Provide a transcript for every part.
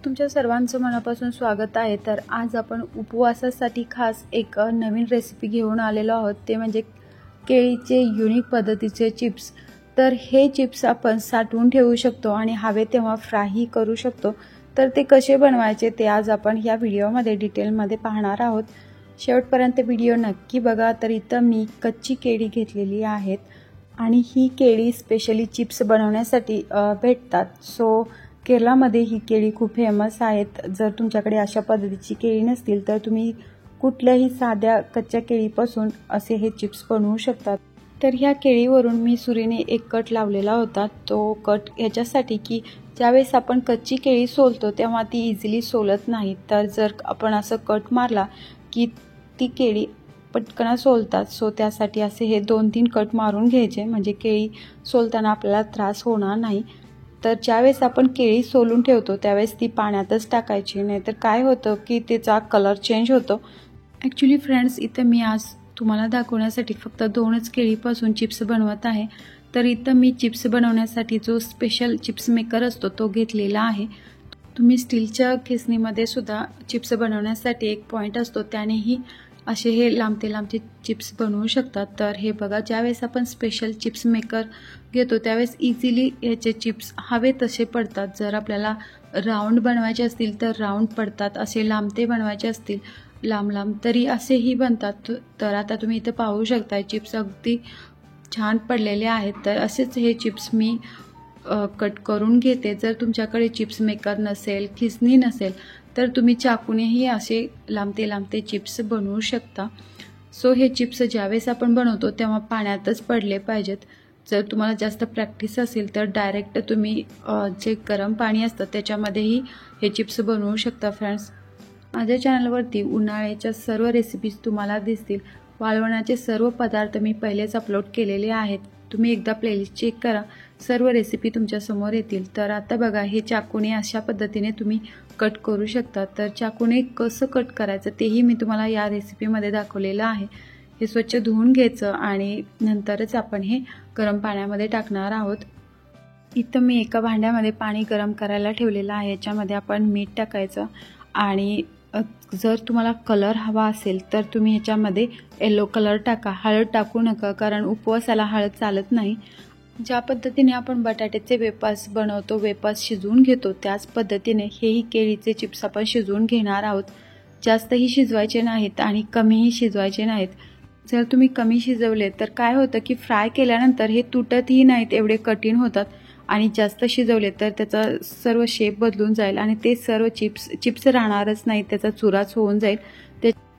तुमच्या सर्वांचं मनापासून स्वागत आहे। तर आज आपण उपवासासाठी खास एक नवीन रेसिपी घेऊन आलेलो आहोत, ते म्हणजे केळीचे युनिक पद्धतीचे चिप्स। तर हे चिप्स आपण साठवून ठेवू शकतो आणि हवे तेव्हा फ्रायही करू शकतो। तर ते कसे बनवायचे ते आज आपण या व्हिडिओमध्ये डिटेलमध्ये पाहणार आहोत। शेवटपर्यंत व्हिडिओ नक्की बघा। तर इथं मी कच्ची केळी घेतलेली आहेत आणि ही केळी स्पेशली चिप्स बनवण्यासाठी भेटतात। सो केरळमध्ये ही केळी खूप फेमस आहेत। जर तुमच्याकडे अशा पद्धतीची केळी नसतील तर तुम्ही कुठल्याही साध्या कच्च्या केळीपासून असे हे चिप्स बनवू शकतात। तर ह्या केळीवरून मी सुरीने एक कट लावलेला होता। तो कट याच्यासाठी की ज्यावेळेस आपण कच्ची केळी सोलतो तेव्हा ती इझिली सोलत नाही। तर जर आपण असं कट मारला की ती केळी पटकन सोलतात। सो त्यासाठी असे हे 2-3 कट मारून घ्यायचे, म्हणजे केळी सोलताना आपल्याला त्रास होणार नाही। तर ज्यावेळेस आपण केळी सोलून ठेवतो त्यावेळेस ती पाण्यातच टाकायची, नाहीतर काय होतं की त्याचा कलर चेंज होतो। ॲक्च्युली फ्रेंड्स, इथं मी आज तुम्हाला दाखवण्यासाठी फक्त 2च केळीपासून चिप्स बनवत आहे। तर इथं मी चिप्स बनवण्यासाठी जो स्पेशल चिप्स मेकर असतो तो घेतलेला आहे। तुम्ही स्टीलच्या खिसणीमध्ये सुद्धा चिप्स बनवण्यासाठी एक पॉईंट असतो, त्यानेही असे हे लांबते चिप्स बनवू शकतात। तर हे बघा, ज्यावेळेस आपण स्पेशल चिप्स मेकर घेतो त्यावेळेस इझिली याचे चिप्स हवे तसे पडतात। जर आपल्याला राऊंड बनवायचे असतील तर राऊंड पडतात, असे लांबते बनवायचे असतील लांब तरी असेही बनतात। तर आता तुम्ही इथं पाहू शकता चिप्स अगदी छान पडलेले आहेत। तर असेच हे चिप्स मी कट करून घेते। जर तुमच्याकडे चिप्स मेकर नसेल, खिसणी नसेल तर तुम्ही चाकूनेही असे लांबते चिप्स बनवू शकता। सो हे चिप्स ज्यावेळेस आपण बनवतो तेव्हा पाण्यातच पडले पाहिजेत। जर तुम्हाला जास्त प्रॅक्टिस असेल तर डायरेक्ट तुम्ही जे गरम पाणी असतं त्याच्यामध्येही हे चिप्स बनवू शकता। फ्रेंड्स, माझ्या चॅनलवरती उन्हाळ्याच्या सर्व रेसिपीज तुम्हाला दिसतील। वाळवणाचे सर्व पदार्थ मी पहिलेच अपलोड केलेले आहेत। तुम्ही एकदा प्लेलिस्ट चेक करा, सर्व रेसिपी तुमच्या समोर येतील। तर आता बघा, हे चाकूने अशा पद्धतीने तुम्ही कट करू शकता। तर चाकूने कसं कट करायचं तेही मी तुम्हाला या रेसिपीमध्ये दाखवलेलं आहे। हे स्वच्छ धुवून घ्यायचं आणि नंतरच आपण हे गरम पाण्यामध्ये टाकणार आहोत। इथं मी एका भांड्यामध्ये पाणी गरम करायला ठेवलेलं आहे। याच्यामध्ये आपण मीठ टाकायचं आणि जर तुम्हाला कलर हवा असेल तर तुम्ही याच्यामध्ये येलो कलर टाका, हळद टाकू नका, कारण उपवासाला हळद चालत नाही। ज्या पद्धतीने आपण बटाट्याचे वेफर्स बनवतो, वेफर्स शिजवून घेतो, त्याच पद्धतीने हेही केळीचे चिप्स आपण शिजवून घेणार आहोत। जास्तही शिजवायचे नाहीत आणि कमीही शिजवायचे नाहीत। जर तुम्ही कमी शिजवले तर काय होतं की फ्राय केल्यानंतर हे तुटतही नाहीत, एवढे कठीण होतात। आणि जास्त शिजवले तर त्याचा सर्व शेप बदलून जाईल आणि ते सर्व चिप्स राहणारच नाही, त्याचा चुराच होऊन जाईल।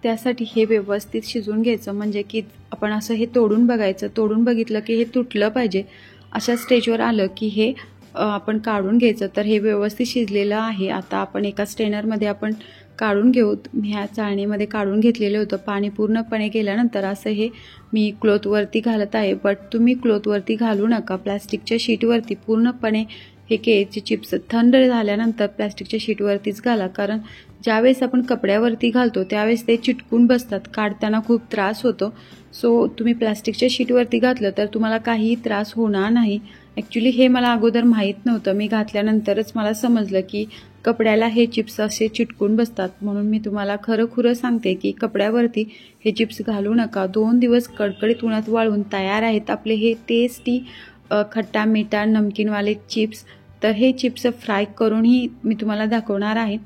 त्यासाठी हे व्यवस्थित शिजवून घ्यायचं, म्हणजे की आपण असं हे तोडून बघायचं। तोडून बघितलं की हे तुटलं पाहिजे। अशा स्टेजवर आलं की हे आपण काढून घ्यायचं। तर हे व्यवस्थित शिजलेलं आहे। आता आपण एका स्ट्रेनरमध्ये आपण काढून घेऊ। मी ह्या चाळणीमध्ये काढून घेतलेलं होतं। पाणी पूर्णपणे गेल्यानंतर असं हे मी क्लॉथवरती घालत आहे, बट तुम्ही क्लॉथवरती घालू नका, प्लॅस्टिकच्या शीटवरती पूर्णपणे हे केळीचे चिप्स थंड झाल्यानंतर प्लॅस्टिकच्या शीटवरतीच घाला, कारण ज्यावेळेस आपण कपड्यावरती घालतो त्यावेळेस ते चिटकून बसतात, काढताना खूप त्रास होतो। सो तुम्ही प्लॅस्टिकच्या शीटवरती घातलं तर तुम्हाला काहीही त्रास होणार नाही। ॲक्च्युली हे मला अगोदर माहीत नव्हतं, मी घातल्यानंतरच मला समजलं की कपड्याला हे चिप्स असे चिटकून बसतात। म्हणून मी तुम्हाला खरं सांगते की कपड्यावरती हे चिप्स घालू नका। 2 दिवस कडकडीत उन्हात वाळून तयार आहेत आपले हे टेस्टी खट्टा मीठा नमकीनवाले चिप्स। तर हे चिप्स फ्राय करूनही मी तुम्हाला दाखवणार आहे।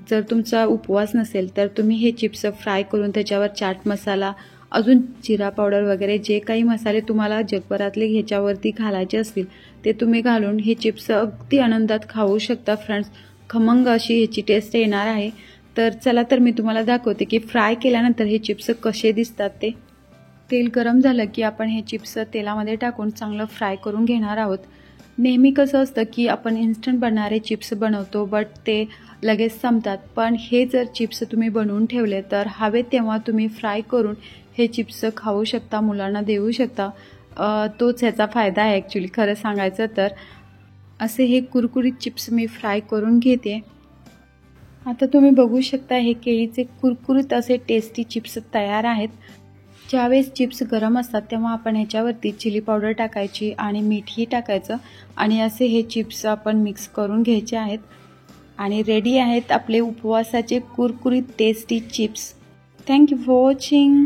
जर तुमचा उपवास नसेल तर तुम्ही हे चिप्स फ्राय करून त्याच्यावर चाट मसाला, अजून जिरा पावडर वगैरे जे काही मसाले तुम्हाला जगभरातले ह्याच्यावरती घालायचे असतील ते तुम्ही घालून हे चिप्स अगदी आनंदात खाऊ शकता। फ्रेंड्स, खमंग अशी ह्याची टेस्ट येणार आहे। तर चला, तर मी तुम्हाला दाखवते की फ्राय केल्यानंतर हे चिप्स कसे दिसतात ते। तेल गरम झालं की आपण हे चिप्स तेलामध्ये टाकून चांगलं फ्राय करून घेणार आहोत। नेहमी कसं असतं की आपण इन्स्टंट बनणारे चिप्स बनवतो, बट ते लगेच संपतात। पण हे जर चिप्स तुम्ही बनवून ठेवले तर हवे तेव्हा तुम्ही फ्राय करून हे चिप्स खाऊ शकता, मुलांना देऊ शकता। तोच ह्याचा फायदा आहे ॲक्च्युली खरं सांगायचं तर। असे हे कुरकुरीत चिप्स मी फ्राय करून घेते। आता तुम्ही बघू शकता हे केळीचे कुरकुरीत असे टेस्टी चिप्स तयार आहेत। ज्यावेळेस चिप्स गरम असतात तेव्हा आपण ह्याच्यावरती चिली पावडर टाकायची आणि मीठही टाकायचं आणि असे हे चिप्स आपण मिक्स करून घ्यायचे आहेत। आणि रेडी आहेत आपले उपवासाचे कुरकुरीत tasty chips. Thank you for watching.